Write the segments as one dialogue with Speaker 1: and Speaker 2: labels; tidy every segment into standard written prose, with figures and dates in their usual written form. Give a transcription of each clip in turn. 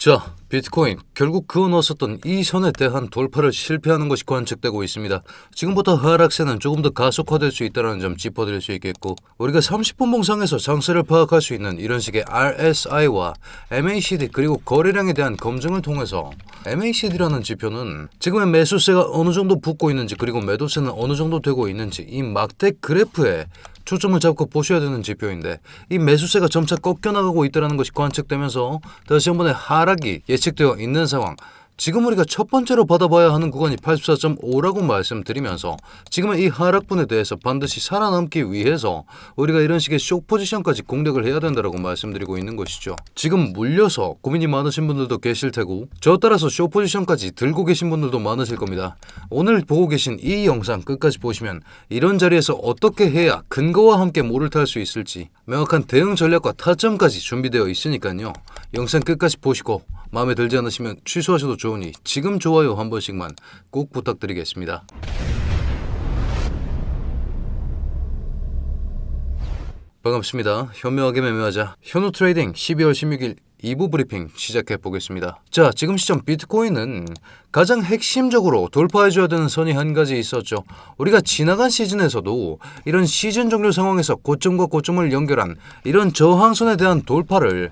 Speaker 1: 자, 비트코인 결국 그어넣었었던 이 선에 대한 돌파를 실패하는 것이 관측되고 있습니다. 지금부터 하락세는 조금 더 가속화될 수 있다는 점 짚어드릴 수 있겠고, 우리가 30분 봉상에서 장세를 파악할 수 있는 이런 식의 RSI와 MACD 그리고 거래량에 대한 검증을 통해서 MACD라는 지표는 지금의 매수세가 어느 정도 붙고 있는지 그리고 매도세는 어느 정도 되고 있는지 이 막대 그래프에 초점을 잡고 보셔야 되는 지표인데, 이 매수세가 점차 꺾여나가고 있다는 것이 관측되면서 다시 한번의 하락이 예측되어 있는 상황. 지금 우리가 첫 번째로 받아봐야 하는 구간이 84.5라고 말씀드리면서, 지금의 이 하락분에 대해서 반드시 살아남기 위해서 우리가 이런 식의 숏 포지션까지 공략을 해야 된다고 말씀드리고 있는 것이죠. 지금 물려서 고민이 많으신 분들도 계실 테고, 저 따라서 숏 포지션까지 들고 계신 분들도 많으실 겁니다. 오늘 보고 계신 이 영상 끝까지 보시면 이런 자리에서 어떻게 해야 근거와 함께 모를 탈 수 있을지 명확한 대응 전략과 타점까지 준비되어 있으니까요. 영상 끝까지 보시고 마음에 들지 않으시면 취소하셔도 좋으니 지금 좋아요 한 번씩만 꼭 부탁드리겠습니다. 반갑습니다. 현명하게 매매하자 현우트레이딩 12월 16일 2부 브리핑 시작해 보겠습니다. 자, 지금 시점 비트코인은 가장 핵심적으로 돌파해줘야 되는 선이 한 가지 있었죠. 우리가 지나간 시즌에서도 이런 시즌 종료 상황에서 고점과 고점을 연결한 이런 저항선에 대한 돌파를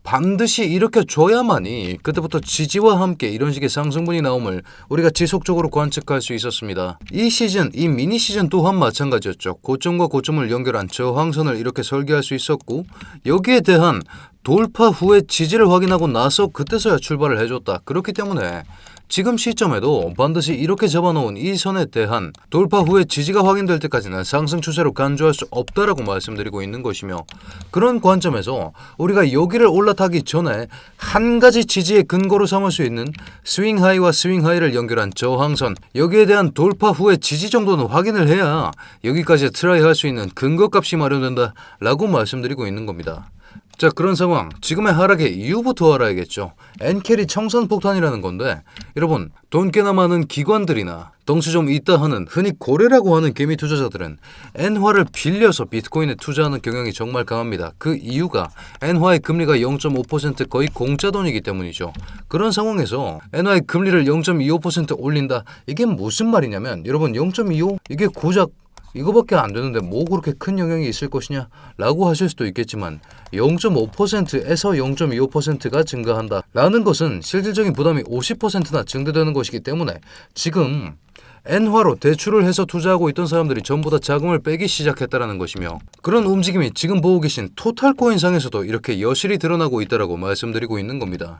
Speaker 1: 반드시 일으켜줘야만이 그때부터 지지와 함께 이런 식의 상승분이 나옴을 우리가 지속적으로 관측할 수 있었습니다. 이 시즌, 이 미니 시즌 또한 마찬가지였죠. 고점과 고점을 연결한 저항선을 이렇게 설계할 수 있었고, 여기에 대한 돌파 후에 지지를 확인하고 나서 그때서야 출발을 해줬다. 그렇기 때문에 지금 시점에도 반드시 이렇게 잡아놓은 이 선에 대한 돌파 후에 지지가 확인될 때까지는 상승 추세로 간주할 수 없다라고 말씀드리고 있는 것이며, 그런 관점에서 우리가 여기를 올라타기 전에 한 가지 지지의 근거로 삼을 수 있는 스윙 하이와 스윙 하이를 연결한 저항선, 여기에 대한 돌파 후에 지지 정도는 확인을 해야 여기까지 트라이 할 수 있는 근거 값이 마련된다 라고 말씀드리고 있는 겁니다. 자, 그런 상황, 지금의 하락의 이유부터 알아야겠죠. 엔캐리 청산 폭탄이라는 건데, 여러분 돈 꽤나 많은 기관들이나 덩치 좀 있다 하는 흔히 고래라고 하는 개미 투자자들은 엔화를 빌려서 비트코인에 투자하는 경향이 정말 강합니다. 그 이유가 엔화의 금리가 0.5% 거의 공짜 돈이기 때문이죠. 그런 상황에서 엔화의 금리를 0.25% 올린다, 이게 무슨 말이냐면, 여러분 0.25? 이게 고작 이거밖에 안 되는데 뭐 그렇게 큰 영향이 있을 것이냐 라고 하실 수도 있겠지만, 0.5%에서 0.25%가 증가한다 라는 것은 실질적인 부담이 50%나 증대되는 것이기 때문에 지금 엔화로 대출을 해서 투자하고 있던 사람들이 전부 다 자금을 빼기 시작했다는 것이며, 그런 움직임이 지금 보고 계신 토탈코인상에서도 이렇게 여실히 드러나고 있다고 말씀드리고 있는 겁니다.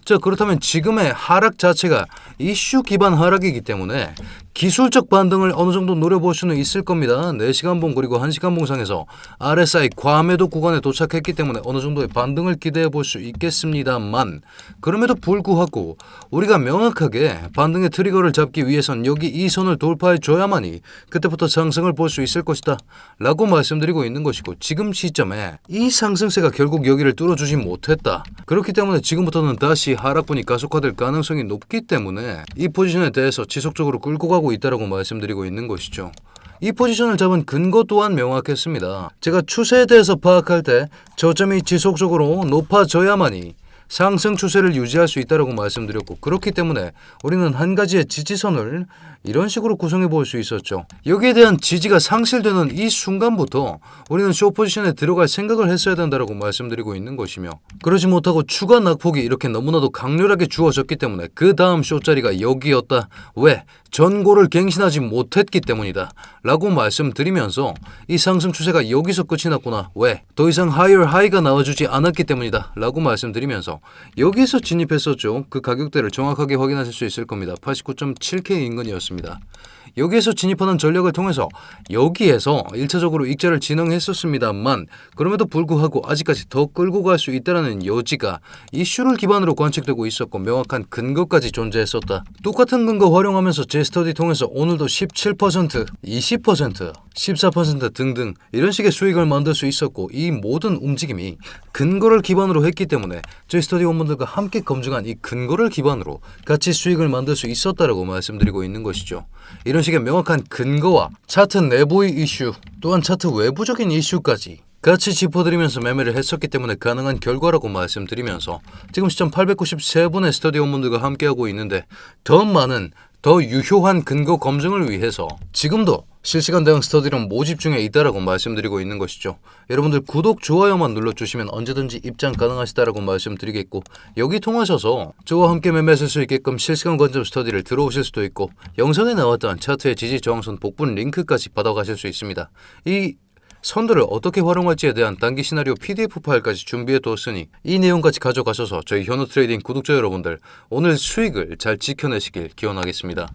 Speaker 1: 자, 그렇다면 지금의 하락 자체가 이슈 기반 하락이기 때문에 기술적 반등을 어느 정도 노려볼 수는 있을 겁니다. 4시간 봉 그리고 1시간 봉상에서 RSI 과매도 구간에 도착했기 때문에 어느 정도의 반등을 기대해 볼 수 있겠습니다만, 그럼에도 불구하고 우리가 명확하게 반등의 트리거를 잡기 위해선 여기 이 선을 돌파해 줘야만이 그때부터 상승을 볼 수 있을 것이다 라고 말씀드리고 있는 것이고, 지금 시점에 이 상승세가 결국 여기를 뚫어주지 못했다. 그렇기 때문에 지금부터는 다시 하락분이 가속화될 가능성이 높기 때문에 이 포지션에 대해서 지속적으로 끌고 가고 있다고 말씀드리고 있는 것이죠. 이 포지션을 잡은 근거 또한 명확했습니다. 제가 추세에 대해서 파악할 때 저점이 지속적으로 높아져야만이 상승 추세를 유지할 수 있다고 말씀드렸고, 그렇기 때문에 우리는 한 가지의 지지선을 이런 식으로 구성해 볼 수 있었죠. 여기에 대한 지지가 상실되는 이 순간부터 우리는 숏 포지션에 들어갈 생각을 했어야 된다고 말씀드리고 있는 것이며, 그러지 못하고 추가 낙폭이 이렇게 너무나도 강렬하게 주어졌기 때문에 그 다음 숏 자리가 여기였다. 왜? 전고를 갱신하지 못했기 때문이다 라고 말씀드리면서, 이 상승 추세가 여기서 끝이 났구나. 왜? 더 이상 하이어 하이가 나와주지 않았기 때문이다 라고 말씀드리면서 여기에서 진입했었죠. 그 가격대를 정확하게 확인하실 수 있을 겁니다. 89.7K 인근이었습니다. 여기에서 진입하는 전략을 통해서 여기에서 1차적으로 익자를 진행했었습니다만, 그럼에도 불구하고 아직까지 더 끌고 갈 수 있다는 여지가 이슈를 기반으로 관측되고 있었고 명확한 근거까지 존재했었다. 똑같은 근거 활용하면서 제 스터디 통해서 오늘도 17%, 20%, 14% 등등 이런 식의 수익을 만들 수 있었고, 이 모든 움직임이 근거를 기반으로 했기 때문에 제 스터디 원분들과 함께 검증한 이 근거를 기반으로 같이 수익을 만들 수 있었다라고 말씀드리고 있는 것이죠. 이런 식의 명확한 근거와 차트 내부의 이슈 또한 차트 외부적인 이슈까지 같이 짚어드리면서 매매를 했었기 때문에 가능한 결과라고 말씀드리면서 지금 시점 893분의 스터디 원문들과 함께하고 있는데 더 많은 더 유효한 근거 검증을 위해서 지금도 실시간 대응 스터디룸 모집 중에 있다라고 말씀드리고 있는 것이죠. 여러분들 구독, 좋아요만 눌러주시면 언제든지 입장 가능하시다라고 말씀드리겠고 여기 통하셔서 저와 함께 매매하실 수 있게끔 실시간 관점 스터디를 들어오실 수도 있고 영상에 나왔던 차트의 지지 저항선 복분 링크까지 받아가실 수 있습니다. 이 선들을 어떻게 활용할지에 대한 단기 시나리오 PDF 파일까지 준비해 두었으니 이 내용까지 가져가셔서 저희 현우 트레이딩 구독자 여러분들 오늘 수익을 잘 지켜내시길 기원하겠습니다.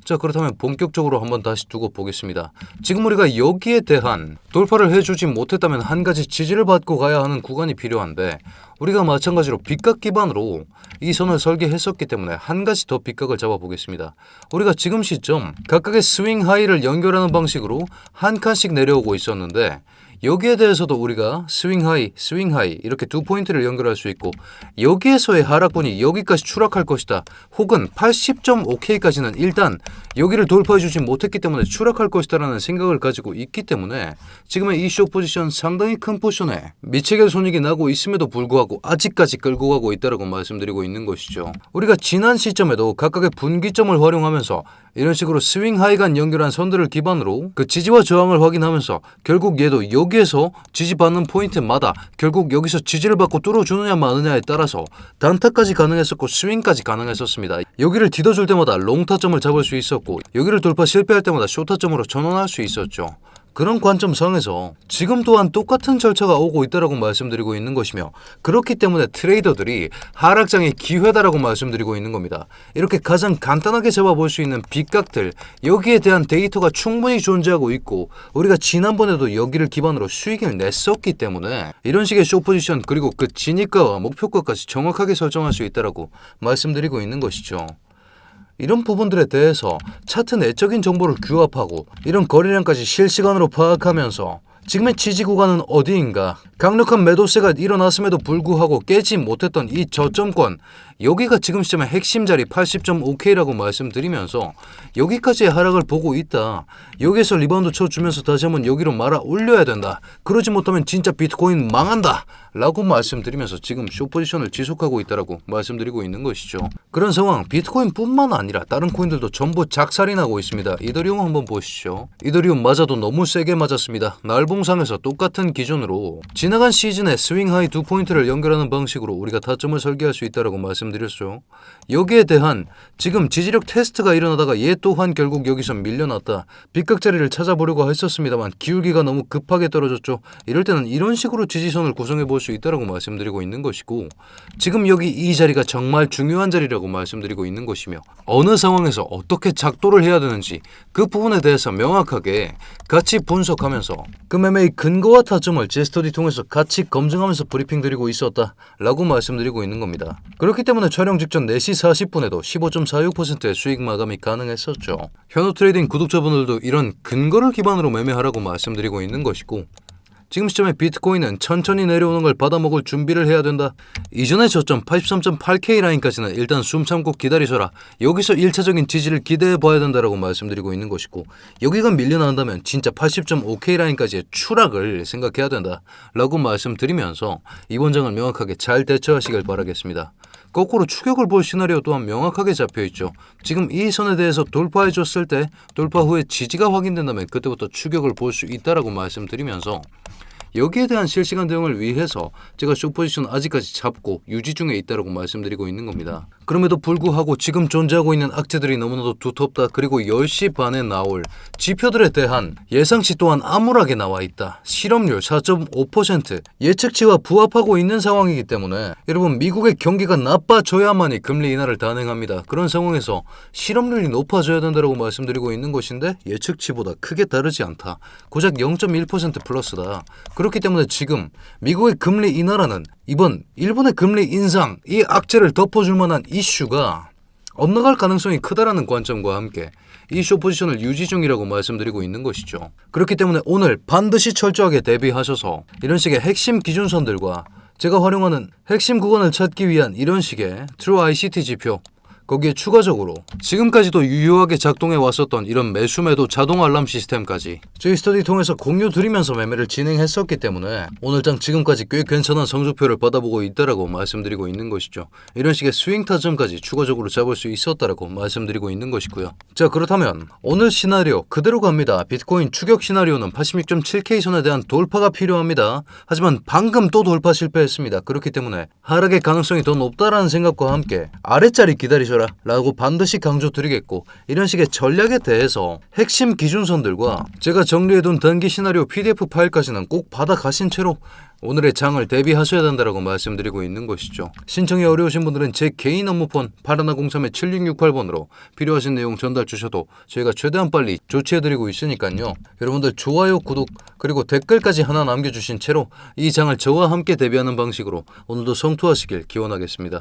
Speaker 1: 자, 그렇다면 본격적으로 한번 다시 두고 보겠습니다. 지금 우리가 여기에 대한 돌파를 해주지 못했다면 한 가지 지지를 받고 가야 하는 구간이 필요한데 우리가 마찬가지로 빗각 기반으로 이 선을 설계했었기 때문에 한 가지 더 빗각을 잡아보겠습니다. 우리가 지금 시점 각각의 스윙 하이를 연결하는 방식으로 한 칸씩 내려오고 있었는데 여기에 대해서도 우리가 스윙 하이 이렇게 두 포인트를 연결할 수 있고 여기에서의 하락분이 여기까지 추락할 것이다. 혹은 80.5K까지는 일단 여기를 돌파해주지 못했기 때문에 추락할 것이다 라는 생각을 가지고 있기 때문에 지금의 이 숏 포지션 상당히 큰 포션에 미체결 손익이 나고 있음에도 불구하고 아직까지 끌고 가고 있다고 말씀드리고 있는 것이죠. 우리가 지난 시점에도 각각의 분기점을 활용하면서 이런 식으로 스윙 하이 간 연결한 선들을 기반으로 그 지지와 저항을 확인하면서 결국 얘도 여기에서 지지받는 포인트마다 결국 여기서 지지를 받고 뚫어주느냐 마느냐에 따라서 단타까지 가능했었고 스윙까지 가능했었습니다. 여기를 뒤져줄 때마다 롱타점을 잡을 수 있었고 여기를 돌파 실패할 때마다 숏타점으로 전환할 수 있었죠. 그런 관점상에서 지금 또한 똑같은 절차가 오고 있다고 말씀드리고 있는 것이며 그렇기 때문에 트레이더들이 하락장의 기회다라고 말씀드리고 있는 겁니다. 이렇게 가장 간단하게 잡아볼 수 있는 빗각들 여기에 대한 데이터가 충분히 존재하고 있고 우리가 지난번에도 여기를 기반으로 수익을 냈었기 때문에 이런 식의 숏 포지션 그리고 그 진입가와 목표가까지 정확하게 설정할 수 있다고 말씀드리고 있는 것이죠. 이런 부분들에 대해서 차트 내적인 정보를 규합하고 이런 거래량까지 실시간으로 파악하면서 지금의 지지 구간은 어디인가 강력한 매도세가 일어났음에도 불구하고 깨지 못했던 이 저점권 여기가 지금 시점의 핵심 자리 80.5K라고 말씀드리면서 여기까지의 하락을 보고 있다. 여기에서 리바운드 쳐주면서 다시 한번 여기로 말아 올려야 된다. 그러지 못하면 진짜 비트코인 망한다 라고 말씀드리면서 지금 숏 포지션을 지속하고 있다라고 말씀드리고 있는 것이죠. 그런 상황 비트코인 뿐만 아니라 다른 코인들도 전부 작살이 나고 있습니다. 이더리움 한번 보시죠. 이더리움 맞아도 너무 세게 맞았습니다. 날봉상에서 똑같은 기준으로 지나간 시즌에 스윙 하이 두 포인트를 연결하는 방식으로 우리가 타점을 설계할 수 있다라고 말씀드렸죠. 여기에 대한 지금 지지력 테스트가 일어나다가 얘 또한 결국 여기서 밀려났다. 빗각 자리를 찾아보려고 했었습니다만 기울기가 너무 급하게 떨어졌죠. 이럴 때는 이런 식으로 지지선을 구성해 볼 수 있다라고 말씀드리고 있는 것이고 지금 여기 이 자리가 정말 중요한 자리라고 말씀드리고 있는 것이며 어느 상황에서 어떻게 작도를 해야 되는지 그 부분에 대해서 명확하게 같이 분석하면서 그 매매의 근거와 타점을 제 스터디 통해서 같이 검증하면서 브리핑 드리고 있었다 라고 말씀드리고 있는 겁니다. 그렇기 때문에 촬영 직전 4시 40분에도 15.46%의 수익 마감이 가능했었죠. 현우 트레이딩 구독자분들도 이런 근거를 기반으로 매매하라고 말씀드리고 있는 것이고 지금 시점에 비트코인은 천천히 내려오는 걸 받아먹을 준비를 해야 된다. 이전의 저점 83.8K 라인까지는 일단 숨 참고 기다리셔라. 여기서 1차적인 지지를 기대해 봐야 된다라고 말씀드리고 있는 것이고 여기가 밀려난다면 진짜 80.5K 라인까지의 추락을 생각해야 된다 라고 말씀드리면서 이번 장을 명확하게 잘 대처하시길 바라겠습니다. 거꾸로 추격을 볼 시나리오 또한 명확하게 잡혀있죠. 지금 이 선에 대해서 돌파해줬을 때 돌파 후에 지지가 확인된다면 그때부터 추격을 볼 수 있다라고 말씀드리면서 여기에 대한 실시간 대응을 위해서 제가 숏 포지션 아직까지 잡고 유지 중에 있다고 말씀드리고 있는 겁니다. 그럼에도 불구하고 지금 존재하고 있는 악재들이 너무나도 두텁다. 그리고 10시 반에 나올 지표들에 대한 예상치 또한 암울하게 나와 있다. 실업률 4.5% 예측치와 부합하고 있는 상황이기 때문에 여러분 미국의 경기가 나빠져야만이 금리 인하를 단행합니다. 그런 상황에서 실업률이 높아져야 된다고 말씀드리고 있는 것인데 예측치보다 크게 다르지 않다. 고작 0.1% 플러스다. 그렇기 때문에 지금 미국의 금리 인하라는 이번 일본의 금리 인상 이 악재를 덮어줄 만한 이슈가 엇나갈 가능성이 크다라는 관점과 함께 이 숏 포지션을 유지 중이라고 말씀드리고 있는 것이죠. 그렇기 때문에 오늘 반드시 철저하게 대비하셔서 이런 식의 핵심 기준선들과 제가 활용하는 핵심 구간을 찾기 위한 이런 식의 True ICT 지표 거기에 추가적으로 지금까지도 유효하게 작동해 왔었던 이런 매수매도 자동 알람 시스템까지 저희 스터디 통해서 공유 드리면서 매매를 진행했었기 때문에 오늘장 지금까지 꽤 괜찮은 성적표를 받아보고 있다라고 말씀드리고 있는 것이죠. 이런 식의 스윙 타점까지 추가적으로 잡을 수 있었다라고 말씀드리고 있는 것이고요. 자, 그렇다면 오늘 시나리오 그대로 갑니다. 비트코인 추격 시나리오는 86.7K 선에 대한 돌파가 필요합니다. 하지만 방금 또 돌파 실패했습니다. 그렇기 때문에 하락의 가능성이 더 높다라는 생각과 함께 아래자리 기다리셔라 라고 반드시 강조드리겠고, 이런 식의 전략에 대해서 핵심 기준선들과 제가 정리해둔 단기 시나리오 PDF 파일까지는 꼭 받아가신 채로 오늘의 장을 대비하셔야 된다고 말씀드리고 있는 것이죠. 신청이 어려우신 분들은 제 개인 업무폰 8103-7668번으로 필요하신 내용 전달 주셔도 저희가 최대한 빨리 조치해드리고 있으니까요. 여러분들 좋아요, 구독, 그리고 댓글까지 하나 남겨주신 채로 이 장을 저와 함께 대비하는 방식으로 오늘도 성투하시길 기원하겠습니다.